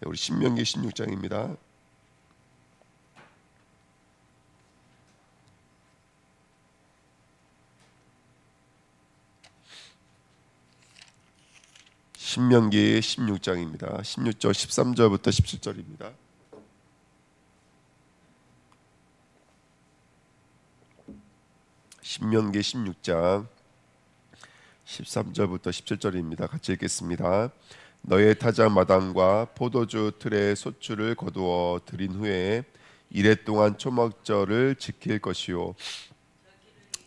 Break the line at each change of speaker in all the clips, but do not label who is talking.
우리 신명기 16장입니다. 신명기 16장입니다. 16절 13절부터 17절입니다. 신명기 16장 13절부터 17절입니다. 같이 읽겠습니다. 너의 타작 마당과 포도주 틀에 소출을 거두어 들인 후에 이레 동안 초막절을 지킬 것이요,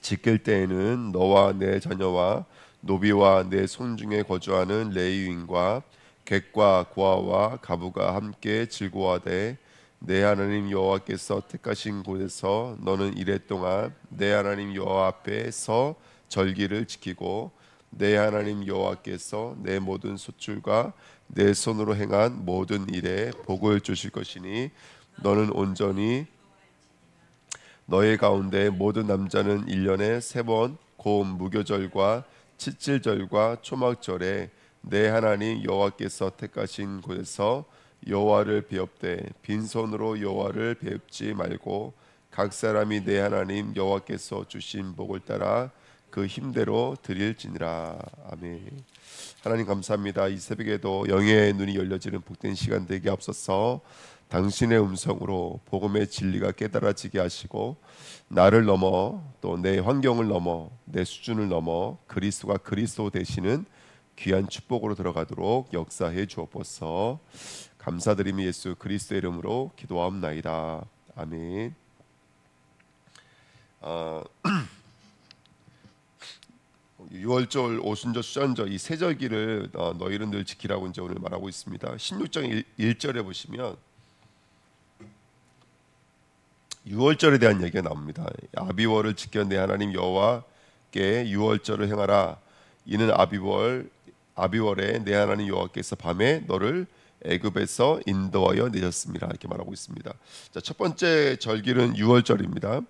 지킬 때에는 너와 내 자녀와 노비와 내 손중에 거주하는 레위인과 객과 고아와 가부가 함께 즐거워하되 내 하나님 여호와께서 택하신 곳에서 너는 이레 동안 내 하나님 여호와 앞에서 절기를 지키고 내 하나님 여호와께서 내 모든 소출과 내 손으로 행한 모든 일에 복을 주실 것이니 너는 온전히 너의 가운데 모든 남자는 1년에 3번 곰 무교절과 칠칠절과 초막절에 내 하나님 여호와께서 택하신 곳에서 여호와를 배웁되 빈손으로 여호와를 배웁지 말고 각 사람이 내 하나님 여호와께서 주신 복을 따라 그 힘대로 드릴지니라. 아멘. 하나님 감사합니다. 이 새벽에도 영의 눈이 열려지는 복된 시간 되게 앞서서 당신의 음성으로 복음의 진리가 깨달아지게 하시고 나를 넘어 또 내 환경을 넘어 내 수준을 넘어 그리스도가 그리스도 되시는 귀한 축복으로 들어가도록 역사해 주옵소서. 감사드리며 예수 그리스도의 이름으로 기도하옵나이다. 아멘. 6월절, 오순절, 수잔절 이 세 절기를 너희는 늘 지키라고 이제 오늘 말하고 있습니다. 16장 1절에 보시면 6월절에 대한 얘기가 나옵니다. 아비월을 지켜 내 하나님 여호와께 6월절을 행하라. 이는 아비월에 내 하나님 여호와께서 밤에 너를 애굽에서 인도하여 내셨습니다. 이렇게 말하고 있습니다. 자, 첫 번째 절기는 6월절입니다.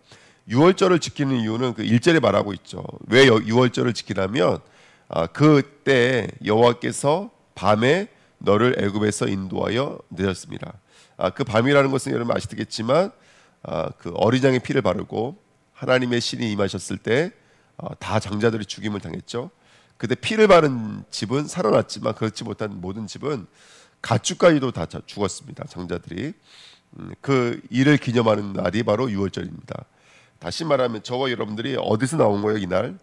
6월절을 지키는 이유는 그 1절에 말하고 있죠. 왜 6월절을 지키냐면 그때 여호와께서 밤에 너를 애굽에서 인도하여 내셨습니다. 그 밤이라는 것은 여러분 아시겠지만 그 어린 양의 피를 바르고 하나님의 신이 임하셨을 때 다 장자들이 죽임을 당했죠. 그때 피를 바른 집은 살아났지만 그렇지 못한 모든 집은 가축까지도 다 죽었습니다. 장자들이. 그 일을 기념하는 날이 바로 6월절입니다. 다시 말하면 저와 여러분들이 어디서 나온 거예요? 이날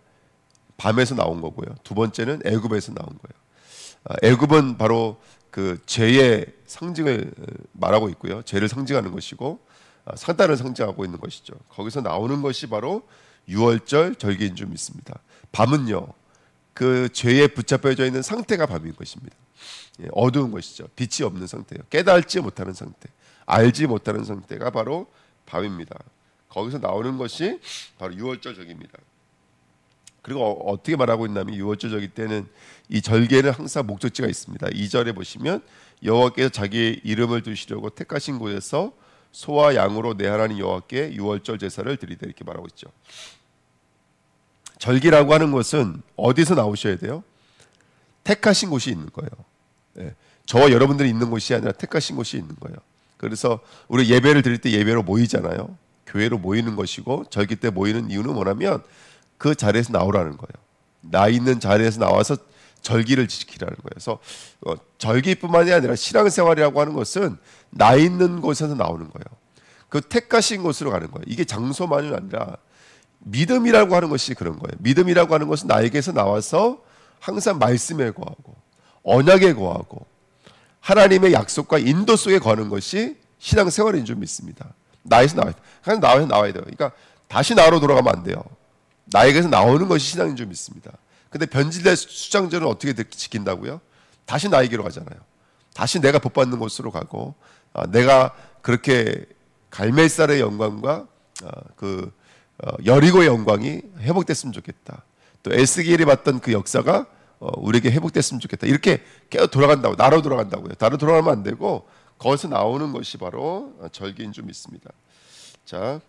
밤에서 나온 거고요. 두 번째는 애굽에서 나온 거예요. 애굽은 바로 그 죄의 상징을 말하고 있고요. 죄를 상징하는 것이고 사단을 상징하고 있는 것이죠. 거기서 나오는 것이 바로 6월절 절기인 줄 믿습니다. 밤은요, 그 죄에 붙잡혀져 있는 상태가 밤인 것입니다. 어두운 것이죠. 빛이 없는 상태예요. 깨달지 못하는 상태, 알지 못하는 상태가 바로 밤입니다. 거기서 나오는 것이 바로 6월절 절기입니다. 그리고 어떻게 말하고 있냐면 6월절 절기 때는 이 절기에는 항상 목적지가 있습니다. 2절에 보시면 여호와께서 자기의 이름을 두시려고 택하신 곳에서 소와 양으로 내 하나님 여호와께 6월절 제사를 드리되 이렇게 말하고 있죠. 절기라고 하는 것은 어디서 나오셔야 돼요? 택하신 곳이 있는 거예요. 저와 여러분들이 있는 곳이 아니라 택하신 곳이 있는 거예요. 그래서 우리 예배를 드릴 때 예배로 모이잖아요. 교회로 모이는 것이고 절기 때 모이는 이유는 뭐냐면 그 자리에서 나오라는 거예요. 나 있는 자리에서 나와서 절기를 지키라는 거예요. 그래서 절기뿐만이 아니라 신앙생활이라고 하는 것은 나 있는 곳에서 나오는 거예요. 그 택하신 곳으로 가는 거예요. 이게 장소만이 아니라 믿음이라고 하는 것이 그런 거예요. 믿음이라고 하는 것은 나에게서 나와서 항상 말씀에 거하고 언약에 거하고 하나님의 약속과 인도 속에 거하는 것이 신앙생활인 줄 믿습니다. 나에서 나와야 돼요. 그냥 나에서 나와야 돼요. 그러니까 다시 나로 돌아가면 안 돼요. 나에게서 나오는 것이 신앙인 줄 믿습니다. 근데 변질된 수장절은 어떻게 지킨다고요? 다시 나에게로 가잖아요. 다시 내가 복받는 곳으로 가고 내가 그렇게 갈멜살의 영광과 여리고의 영광이 회복됐으면 좋겠다. 또 에스겔이 봤던 그 역사가 우리에게 회복됐으면 좋겠다. 이렇게 깨어 돌아간다고, 나로 돌아간다고요. 나로 돌아가면 안 되고 거기서 나오는 것이 바로 절기인 줄 믿습니다. 자,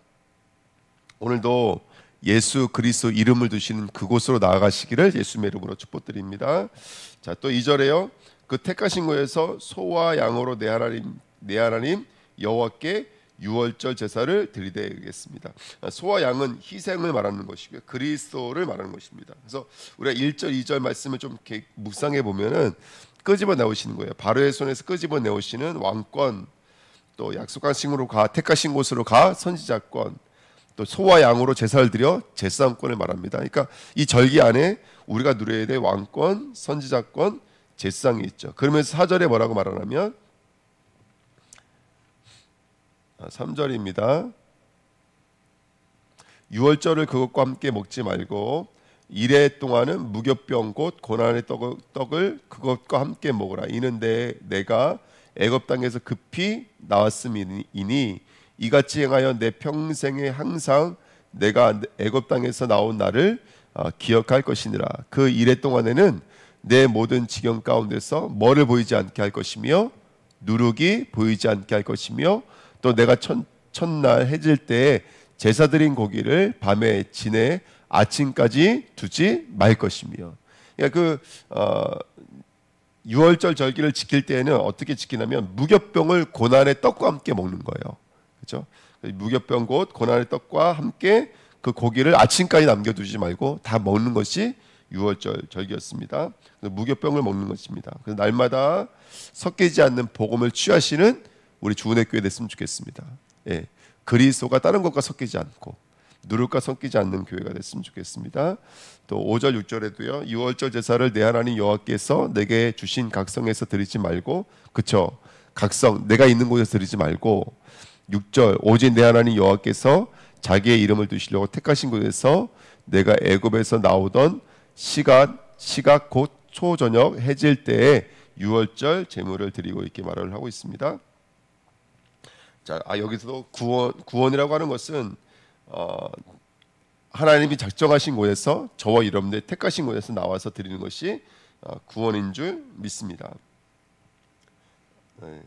오늘도 예수 그리스도 이름을 두시는 그곳으로 나아가시기를 예수님의 이름으로 축복드립니다. 자, 또 2절에요. 그 택하신 거에서 소와 양으로 내 하나님 여호와께 유월절 제사를 드리되겠습니다. 소와 양은 희생을 말하는 것이고요, 그리스도를 말하는 것입니다. 그래서 우리가 1절 2절 말씀을 좀 이렇게 묵상해 보면은 끄집어 내오시는 거예요. 바로의 손에서 끄집어 내오시는 왕권, 또 약속하신 곳으로 가, 택하신 곳으로 가 선지자권, 또 소와 양으로 제사를 드려 제사권을 말합니다. 그러니까 이 절기 안에 우리가 누려야 될 왕권, 선지자권, 제사상이 있죠. 그러면서 4절에 뭐라고 말하냐면 3절입니다. 유월절을 그것과 함께 먹지 말고 이래 동안은 무교병 곧 고난의 떡을 그것과 함께 먹으라. 이는 내가 애굽 땅에서 급히 나왔음이니 이같이 행하여 내 평생에 항상 내가 애굽 땅에서 나온 나를 기억할 것이니라. 그 이래 동안에는 내 모든 지경 가운데서 뭐를 보이지 않게 할 것이며 누룩이 보이지 않게 할 것이며 또 내가 첫날 해질 때에 제사 드린 고기를 밤에 지내 아침까지 두지 말 것이며. 그러니까 유월절 절기를 지킬 때에는 어떻게 지키냐면 무교병을 고난의 떡과 함께 먹는 거예요. 그렇죠? 무교병 곧 고난의 떡과 함께 그 고기를 아침까지 남겨두지 말고 다 먹는 것이 유월절 절기였습니다. 무교병을 먹는 것입니다. 그래서 날마다 섞이지 않는 복음을 취하시는 우리 주은혜 교회 됐으면 좋겠습니다. 예, 그리스도가 다른 것과 섞이지 않고 누룩과 섞이지 않는 교회가 됐으면 좋겠습니다. 또 5절 6절에도요. 유월절 제사를 내 하나님 여호와께서 내게 주신 각성에서 드리지 말고, 그쵸? 각성 내가 있는 곳에서 드리지 말고, 6절 오직 내 하나님 여호와께서 자기의 이름을 두시려고 택하신 곳에서 내가 애굽에서 나오던 시각 곧 초저녁 해질 때에 유월절 제물을 드리고 있게 말을 하고 있습니다. 자, 여기서도 구원이라고 하는 것은 하나님이 작정하신 곳에서 저와 여러분들 택하신 곳에서 나와서 드리는 것이 구원인 줄 믿습니다. 네.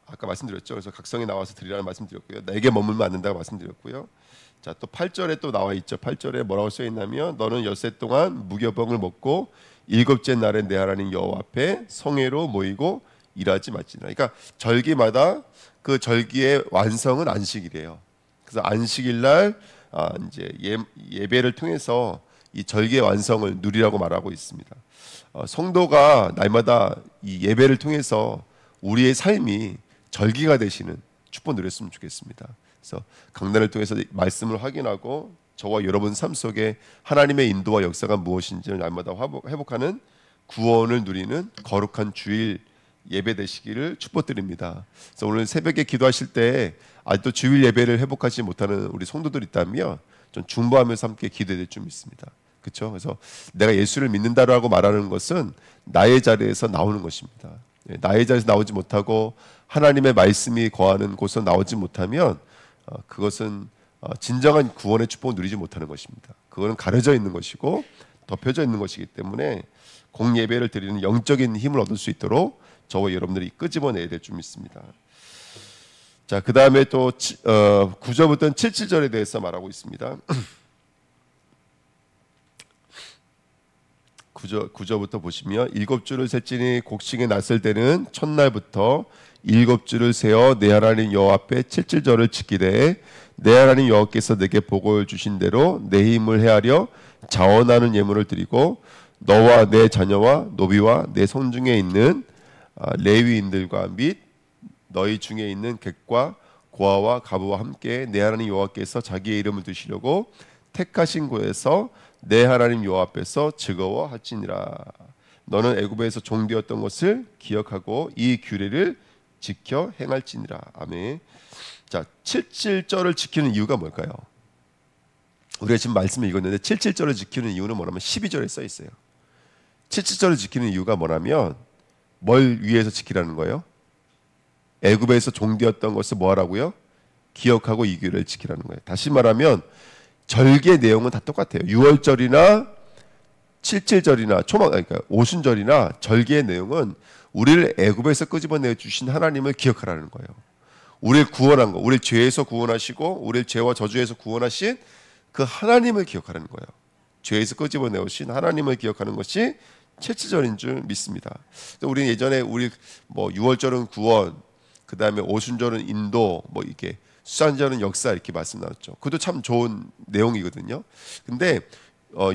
아까 말씀드렸죠. 그래서 각성에 나와서 드리라는 말씀드렸고요. 내게 머물면 안 된다고 말씀드렸고요. 자, 또 8절에 또 나와 있죠. 8절에 뭐라고 써 있냐면 너는 엿새 동안 무교병을 먹고 일곱째 날에 내 하나님 여호와 앞에 성회로 모이고 일하지 말지니라. 그러니까 절기마다 그 절기의 완성은 안식일이에요. 그래서 안식일 날 이제 예배를 통해서 이 절기의 완성을 누리라고 말하고 있습니다. 성도가 날마다 이 예배를 통해서 우리의 삶이 절기가 되시는 축복 누렸으면 좋겠습니다. 그래서 강단을 통해서 말씀을 확인하고 저와 여러분 삶 속에 하나님의 인도와 역사가 무엇인지를 날마다 회복하는 구원을 누리는 거룩한 주일 예배 되시기를 축복드립니다. 그래서 오늘 새벽에 기도하실 때 아직도 주일 예배를 회복하지 못하는 우리 성도들이 있다면 좀 중보하면서 함께 기도될 줄 믿습니다. 그렇죠? 그래서 내가 예수를 믿는다라고 말하는 것은 나의 자리에서 나오는 것입니다. 나의 자리에서 나오지 못하고 하나님의 말씀이 거하는 곳에서 나오지 못하면 그것은 진정한 구원의 축복을 누리지 못하는 것입니다. 그거는 가려져 있는 것이고 덮여져 있는 것이기 때문에 공예배를 드리는 영적인 힘을 얻을 수 있도록 저와 여러분들이 끄집어내야 될 줄 믿습니다. 자, 그 다음에 또 9절부터 7절에 대해서 말하고 있습니다. 9절부터 보시면 일곱 주를 셀지니 곡식이 났을 때는 첫날부터 일곱 주를 세어 내 하나님 여호와 앞에 칠칠절을 지키되 내 하나님 여호와께서 내게 복을 주신 대로 내 힘을 헤아려 자원하는 예물을 드리고 너와 내 자녀와 노비와 내 성중에 있는 레위인들과 및 너희 중에 있는 객과 고아와 가부와 함께 내 하나님 여호와께서 자기의 이름을 두시려고 택하신 곳에서 내 하나님 여호와 앞에서 즐거워하지니라. 너는 애굽에서 종되었던 것을 기억하고 이 규례를 지켜 행할지니라. 아멘. 자, 7절을 지키는 이유가 뭘까요? 우리가 지금 말씀을 읽었는데 7절을 지키는 이유는 뭐냐면 12절에 써 있어요. 7절을 지키는 이유가 뭐냐면 뭘 위해서 지키라는 거예요? 애굽에서 종되었던 것을 뭐 하라고요? 기억하고 이 규례를 지키라는 거예요. 다시 말하면 절기의 내용은 다 똑같아요. 6월절이나 7절이나 그러니까 오순절이나 절기의 내용은 우리를 애굽에서 끄집어내 주신 하나님을 기억하라는 거예요. 우리를 구원한 거, 우리를 죄에서 구원하시고 우리를 죄와 저주에서 구원하신 그 하나님을 기억하라는 거예요. 죄에서 끄집어내오신 하나님을 기억하는 것이 채치절인 줄 믿습니다. 우리 예전에 우리 뭐 유월절은 구원, 그 다음에 오순절은 인도, 뭐 이렇게 수산절은 역사 이렇게 말씀 나눴죠. 그것도 참 좋은 내용이거든요. 근데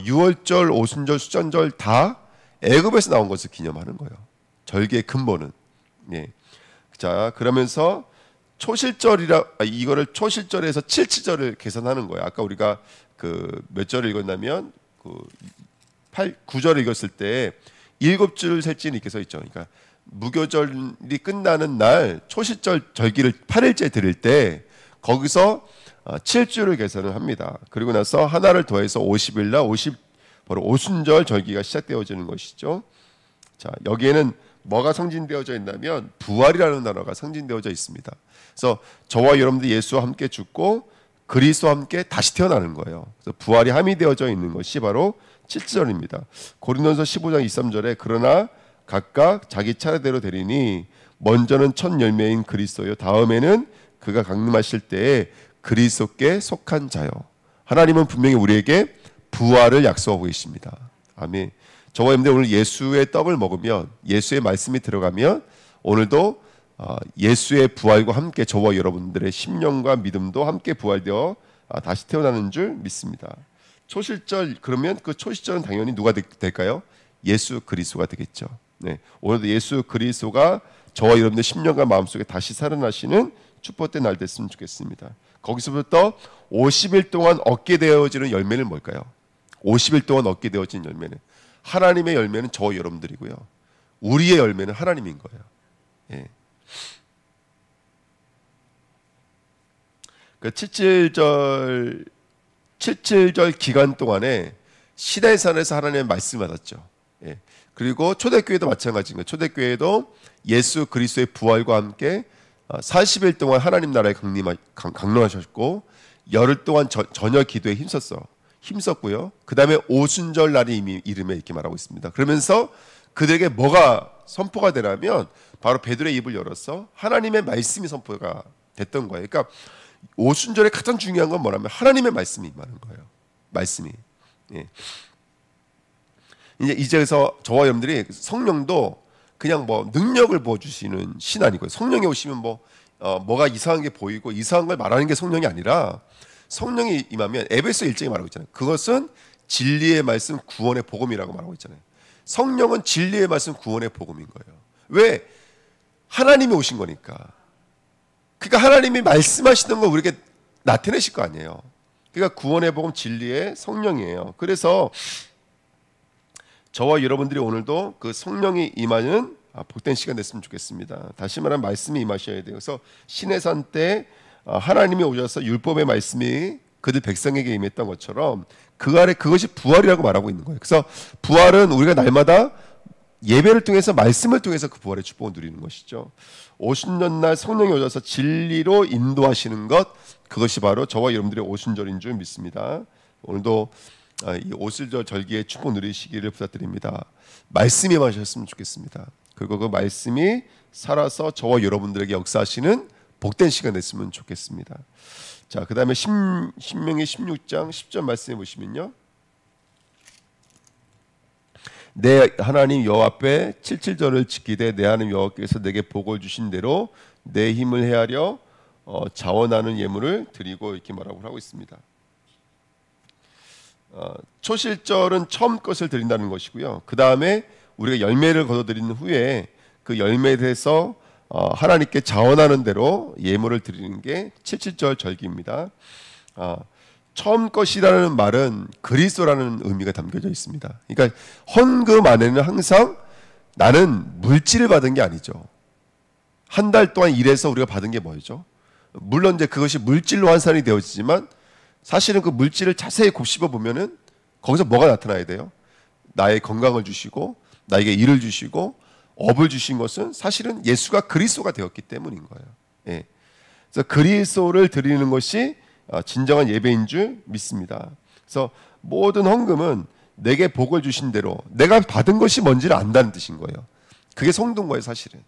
유월절, 오순절, 수산절 다 애굽에서 나온 것을 기념하는 거예요. 절기의 근본은. 예. 자, 그러면서 이거를 초실절에서 칠치절을 계산하는 거예요. 아까 우리가 그 몇 절을 읽었냐면 그 9절을 읽었을 때 7줄 셀지는 이렇게 써 있죠. 그러니까 무교절이 끝나는 날 초실절 절기를 8일째 드릴 때 거기서 7주를 계산을 합니다. 그리고 나서 하나를 더해서 50일 날 바로 오순절 절기가 시작되어지는 것이죠. 자, 여기에는 뭐가 상징되어져 있냐면 부활이라는 단어가 상징되어져 있습니다. 그래서 저와 여러분들 예수와 함께 죽고 그리스도와 함께 다시 태어나는 거예요. 그래서 부활이 함의되어져 있는 것이 바로 칠절입니다. 고린도전서 15장 23절에 그러나 각각 자기 차례대로 되리니 먼저는 첫 열매인 그리스도요 다음에는 그가 강림하실 때에 그리스도께 속한 자요. 하나님은 분명히 우리에게 부활을 약속하고 계십니다. 아멘. 저와 여러분들 오늘 예수의 떡을 먹으면 예수의 말씀이 들어가면 오늘도 예수의 부활과 함께 저와 여러분들의 심령과 믿음도 함께 부활되어 다시 태어나는 줄 믿습니다. 초실절 그러면 그 초실절은 당연히 누가 될까요? 예수 그리스도가 되겠죠. 네, 오늘도 예수 그리스도가 저와 여러분들 심령과 마음속에 다시 살아나시는 축복된 날 됐으면 좋겠습니다. 거기서부터 50일 동안 얻게 되어지는 열매는 뭘까요? 50일 동안 얻게 되어진 열매는 하나님의 열매는 저와 여러분들이고요. 우리의 열매는 하나님인 거예요. 예. 그 칠칠절 기간 동안에 시대산에서 하나님의 말씀을 받았죠. 예. 그리고 초대교회도 마찬가지입니다. 초대교회도 예수 그리스도의 부활과 함께 40일 동안 하나님 나라에 강림하셨고 열흘 동안 저녁 기도에 힘썼고요. 그 다음에 오순절 날이 이미 이름에 이렇게 말하고 있습니다. 그러면서 그들에게 뭐가 선포가 되냐면 바로 베드로의 입을 열어서 하나님의 말씀이 선포가 됐던 거예요. 그러니까 오순절에 가장 중요한 건 뭐냐면 하나님의 말씀이 임하는 거예요. 말씀이. 예. 이제서 저와 여러분들이 성령도 그냥 뭐 능력을 부어주시는 신 아니고요. 성령이 오시면 뭐가 이상한 게 보이고 이상한 걸 말하는 게 성령이 아니라 성령이 임하면 에베소 1장에 말하고 있잖아요. 그것은 진리의 말씀 구원의 복음이라고 말하고 있잖아요. 성령은 진리의 말씀 구원의 복음인 거예요. 왜? 하나님이 오신 거니까. 그러니까 하나님이 말씀하시는 걸 우리에게 나타내실 거 아니에요. 그러니까 구원의 복음 진리의 성령이에요. 그래서 저와 여러분들이 오늘도 그 성령이 임하는 복된 시간 됐으면 좋겠습니다. 다시 말하면 말씀이 임하셔야 돼요. 그래서 시내산 때 하나님이 오셔서 율법의 말씀이 그들 백성에게 임했던 것처럼 그 아래 그것이 부활이라고 말하고 있는 거예요. 그래서 부활은 우리가 날마다 예배를 통해서 말씀을 통해서 그 부활의 축복을 누리는 것이죠. 오순절날 성령이 오셔서 진리로 인도하시는 것, 그것이 바로 저와 여러분들의 오순절인 줄 믿습니다. 오늘도 이 오순절 절기의 축복 누리시기를 부탁드립니다. 말씀이 임하셨으면 좋겠습니다. 그리고 그 말씀이 살아서 저와 여러분들에게 역사하시는 복된 시간 됐으면 좋겠습니다. 자, 그 다음에 신명기 16장 10절 말씀해 보시면요, 내 하나님 여호와 앞에 칠칠절을 지키되 내 하나님 여호와께서 내게 복을 주신 대로 내 힘을 헤아려 자원하는 예물을 드리고 이렇게 말하고 하고 있습니다. 초실절은 처음 것을 드린다는 것이고요. 그 다음에 우리가 열매를 거둬들이는 후에 그 열매에 대해서 하나님께 자원하는 대로 예물을 드리는 게 칠칠절 절기입니다. 처음 것이라는 말은 그리스도라는 의미가 담겨져 있습니다. 그러니까 헌금 안에는 항상 나는 물질을 받은 게 아니죠. 한 달 동안 일해서 우리가 받은 게 뭐죠? 물론 이제 그것이 물질로 환산이 되어지지만 사실은 그 물질을 자세히 곱씹어 보면은 거기서 뭐가 나타나야 돼요? 나의 건강을 주시고 나에게 일을 주시고 업을 주신 것은 사실은 예수가 그리스도가 되었기 때문인 거예요. 예. 그래서 그리스도를 드리는 것이 진정한 예배인 줄 믿습니다. 그래서 모든 헌금은 내게 복을 주신 대로 내가 받은 것이 뭔지를 안다는 뜻인 거예요. 그게 성도인 거예요, 사실은.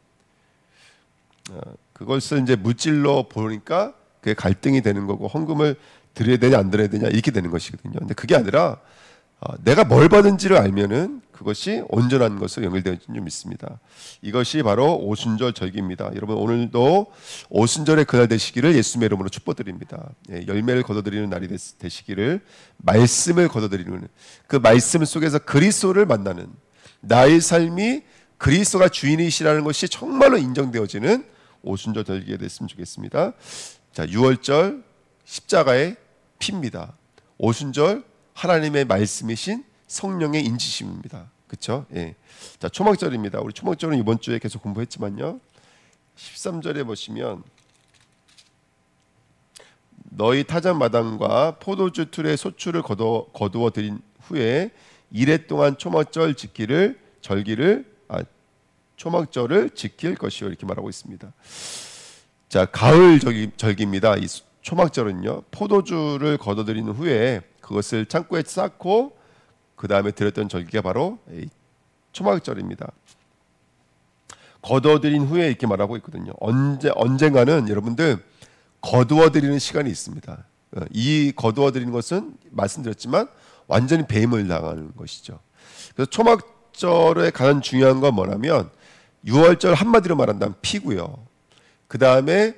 그것을 이제 물질로 보니까 그게 갈등이 되는 거고 헌금을 드려야 되냐 안 드려야 되냐 이렇게 되는 것이거든요. 근데 그게 아니라 내가 뭘 받은지를 알면은 그것이 온전한 것으로 연결되어 있는 줄 믿습니다. 이것이 바로 오순절 절기입니다. 여러분 오늘도 오순절의 그날 되시기를 예수님의 이름으로 축복드립니다. 열매를 거둬들이는 날이 되시기를, 말씀을 거둬들이는, 그 말씀 속에서 그리스도를 만나는, 나의 삶이 그리스도가 주인이시라는 것이 정말로 인정되어지는 오순절 절기가 됐으면 좋겠습니다. 자, 6월절 십자가의 피입니다. 오순절 하나님의 말씀이신 성령의 인치심입니다. 그렇죠? 예. 자, 초막절입니다. 우리 초막절은 이번 주에 계속 공부했지만요. 13절에 보시면 너희 타작마당과 포도주 틀에 소출을 거두어 드린 후에 이래 동안 초막절을 지킬 것이요, 이렇게 말하고 있습니다. 자, 가을 절기입니다. 이 초막절은요, 포도주를 거둬들이는 후에 그것을 창고에 쌓고 그 다음에 드렸던 절기가 바로 초막절입니다. 거둬들인 후에 이렇게 말하고 있거든요. 언젠가는 여러분들 거두어드리는 시간이 있습니다. 이 거두어드리는 것은 말씀드렸지만 완전히 배임을 당하는 것이죠. 그래서 초막절에 가장 중요한 건 뭐냐면 6월절 한마디로 말한다면 피고요. 그 다음에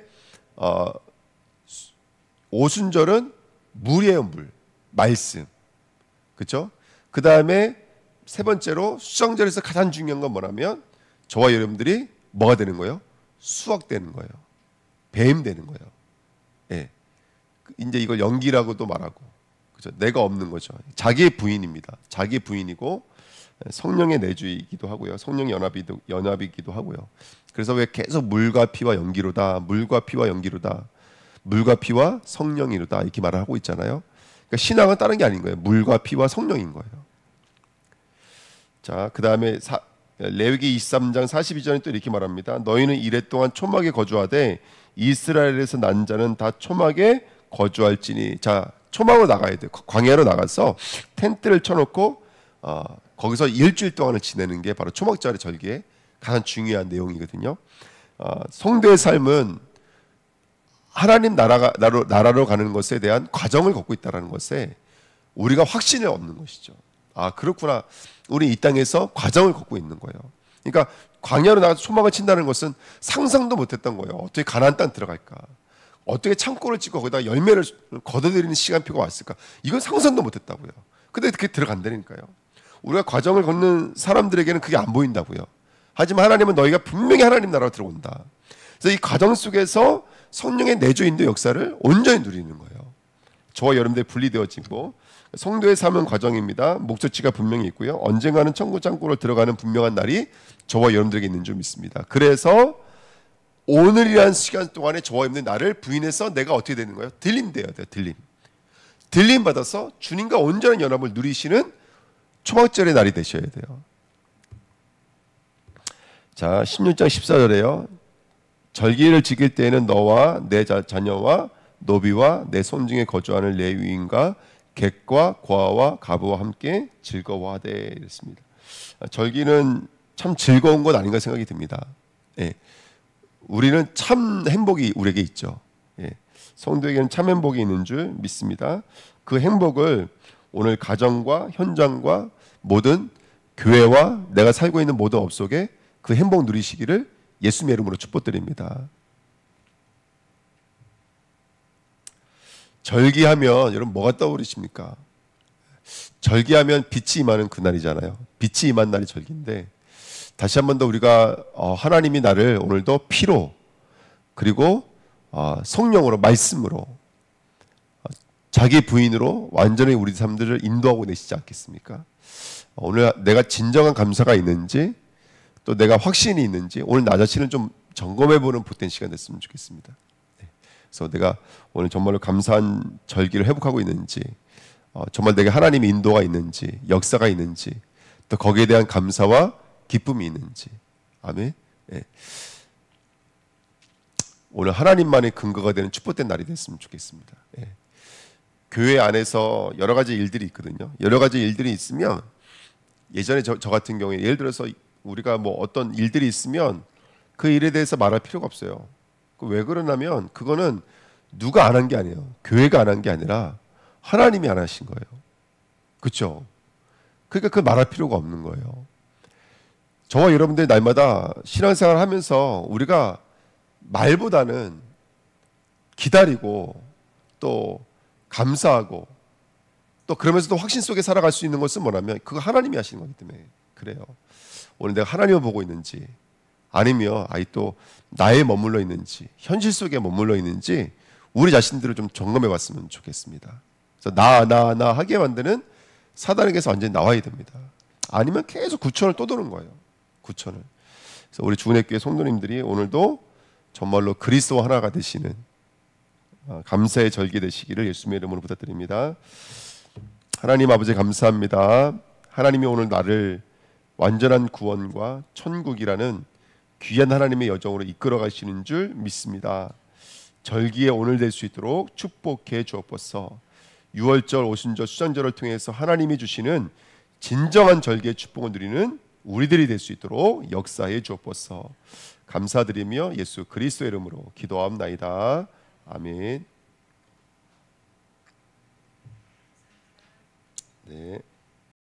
오순절은 물이에요, 물. 말씀. 그렇죠? 그 다음에 세 번째로 수정절에서 가장 중요한 건 뭐냐면 저와 여러분들이 뭐가 되는 거예요? 수확되는 거예요. 배임되는 거예요. 예. 이제 이걸 연기라고도 말하고, 그렇죠? 내가 없는 거죠. 자기의 부인입니다. 자기 부인이고 성령의 내주이기도 하고요. 성령 연합이기도 하고요. 그래서 왜 계속 물과 피와 연기로다, 물과 피와 연기로다, 물과 피와 성령이로다 이렇게 말을 하고 있잖아요. 그러니까 신앙은 다른 게 아닌 거예요. 물과 피와 성령인 거예요. 자, 그 다음에 레위기 23장 42절에 또 이렇게 말합니다. 너희는 이래 동안 초막에 거주하되 이스라엘에서 난 자는 다 초막에 거주할지니. 자, 초막으로 나가야 돼요. 광야로 나가서 텐트를 쳐놓고 거기서 일주일 동안을 지내는 게 바로 초막절의 절기의 가장 중요한 내용이거든요. 성도의 삶은 하나님 나라로 가는 것에 대한 과정을 걷고 있다는 것에 우리가 확신을 얻는 것이죠. 아, 그렇구나. 우리 이 땅에서 과정을 걷고 있는 거예요. 그러니까 광야로 나가서 초막을 친다는 것은 상상도 못했던 거예요. 어떻게 가나안 땅 들어갈까? 어떻게 창고를 짓고 거기다 열매를 거둬들이는 시간표가 왔을까? 이건 상상도 못했다고요. 근데 그렇게 들어간다니까요. 우리가 과정을 걷는 사람들에게는 그게 안 보인다고요. 하지만 하나님은 너희가 분명히 하나님 나라로 들어온다. 그래서 이 과정 속에서 성령의 내주 인도 역사를 온전히 누리는 거예요. 저와 여러분들이 분리되어지고, 성도의 삶은 과정입니다. 목적지가 분명히 있고요. 언젠가는 천국 창고로 들어가는 분명한 날이 저와 여러분들에게 있는 줄 믿습니다. 그래서 오늘이라는 시간 동안에 저와 여러분들 나를 부인해서 내가 어떻게 되는 거예요? 들림돼야 돼요. 들림 받아서 주님과 온전한 연합을 누리시는 초막절의 날이 되셔야 돼요. 자, 16장 14절에요. 절기를 지킬 때에는 너와 내 자녀와 노비와 내 손중에 거주하는 레위인과 객과 고아와 가부와 함께 즐거워하되 이랬습니다. 절기는 참 즐거운 것 아닌가 생각이 듭니다. 예. 우리는 참 행복이 우리에게 있죠. 예. 성도에게는 참 행복이 있는 줄 믿습니다. 그 행복을 오늘 가정과 현장과 모든 교회와 내가 살고 있는 모든 업 속에 그 행복 누리시기를 예수님의 이름으로 축복드립니다. 절기하면 여러분 뭐가 떠오르십니까? 절기하면 빛이 임하는 그날이잖아요. 빛이 임한 날이 절기인데, 다시 한 번 더 우리가 하나님이 나를 오늘도 피로 그리고 성령으로 말씀으로 자기 부인으로 완전히 우리 삶들을 인도하고 계시지 않겠습니까? 오늘 내가 진정한 감사가 있는지 또 내가 확신이 있는지 오늘 나 자신을 좀 점검해보는 복된 시간 됐으면 좋겠습니다. 그래서 내가 오늘 정말로 감사한 절기를 회복하고 있는지, 정말 내게 하나님의 인도가 있는지, 역사가 있는지, 또 거기에 대한 감사와 기쁨이 있는지. 아멘. 예. 오늘 하나님만의 근거가 되는 축복된 날이 됐으면 좋겠습니다. 예. 교회 안에서 여러 가지 일들이 있거든요. 여러 가지 일들이 있으면 예전에 저 같은 경우에 예를 들어서 우리가 뭐 어떤 일들이 있으면 그 일에 대해서 말할 필요가 없어요. 왜 그러냐면 그거는 누가 안 한 게 아니에요. 교회가 안 한 게 아니라 하나님이 안 하신 거예요. 그렇죠? 그러니까 그 말할 필요가 없는 거예요. 저와 여러분들 날마다 신앙생활을 하면서 우리가 말보다는 기다리고 또 감사하고 또 그러면서도 확신 속에 살아갈 수 있는 것은 뭐냐면 그거 하나님이 하시는 거기 때문에 그래요. 오늘 내가 하나님을 보고 있는지 아니면 또 나에 머물러 있는지 현실 속에 머물러 있는지 우리 자신들을 좀 점검해 봤으면 좋겠습니다. 그래서 나 하게 만드는 사단에게서 완전히 나와야 됩니다. 아니면 계속 구천을 또 도는 거예요. 구천을. 그래서 우리 주은혜 교회 성도님들이 오늘도 정말로 그리스도 하나가 되시는 감사의 절기 되시기를 예수님의 이름으로 부탁드립니다. 하나님 아버지 감사합니다. 하나님이 오늘 나를 완전한 구원과 천국이라는 귀한 하나님의 여정으로 이끌어 가시는 줄 믿습니다. 절기에 오늘 될 수 있도록 축복해 주옵소서. 6월절, 오순절, 수장절을 통해서 하나님이 주시는 진정한 절기의 축복을 누리는 우리들이 될 수 있도록 역사해 주옵소서. 감사드리며 예수 그리스도의 이름으로 기도합나이다. 아멘.